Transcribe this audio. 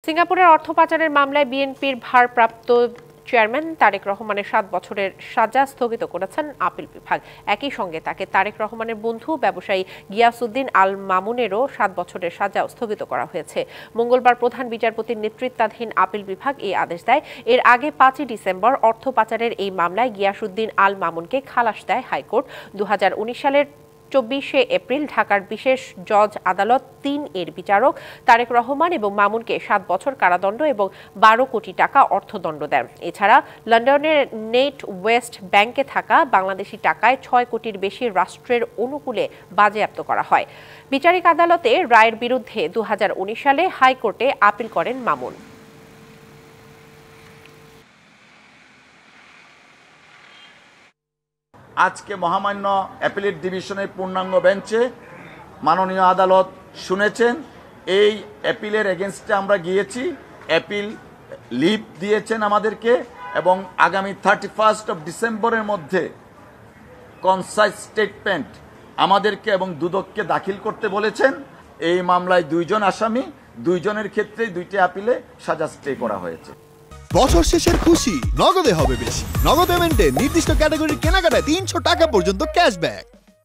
সিঙ্গাপুরের অর্থ পাচারের মামলায় বিএনপির ভারপ্রাপ্ত চেয়ারম্যান তারেক রহমানের 7 বছরের সাজা স্থগিত করেছেন আপিল বিভাগ। একই সঙ্গে তাকে তারেক রহমানের বন্ধু ব্যবসায়ী গিয়াসউদ্দিন আল মামুনেরও 7 বছরের সাজা স্থগিত করা হয়েছে। মঙ্গলবার প্রধান বিচারপতির নেতৃত্বাধীন আপিল বিভাগ এই আদেশ দেয়। এর আগে 5 ডিসেম্বর অর্থ পাচারের এই মামলায় গিয়াসউদ্দিন আল মামুনকে খালাস দেয় হাইকোর্ট। 2019 সালের 24 এপ্রিল ঢাকার বিশেষ জজ আদালত 3 এর বিচারক তারেক রহমান এবং মামুনকে 7 বছর কারাদণ্ড এবং 12 কোটি টাকা অর্থদণ্ড দেন। এছাড়া লন্ডনের নেট ওয়েস্ট ব্যাংকে থাকা বাংলাদেশি টাকায় 6 কোটির বেশি রাষ্ট্রের অনুকূলে বাজেয়াপ্ত করা হয়। বিচারিক আদালতে রায়ের বিরুদ্ধে 2019 সালে হাইকোর্টে আপিল করেন মামুন। আজকে মহামান্য অ্যাপিলেট ডিভিশনের পূর্ণাঙ্গ বেঞ্চে মাননীয় আদালত শুনেছেন। এই অ্যাপিলের এগেনস্টে আমরা গিয়েছি, অ্যাপিল লিভ দিয়েছেন আমাদেরকে এবং আগামী 31 ডিসেম্বরের মধ্যে কনসাইজ স্টেটমেন্ট আমাদেরকে এবং দুদককে দাখিল করতে বলেছেন। এই মামলায় 2 জন আসামি, 2 জনের ক্ষেত্রে 2টি আপিলে সাজা স্টে করা হয়েছে। বছর শেষের খুশি নগদে হবে বেশি। নগদ পেমেন্টে নির্দিষ্ট ক্যাটাগরির কেনাকাটায় 300 টাকা পর্যন্ত ক্যাশব্যাক।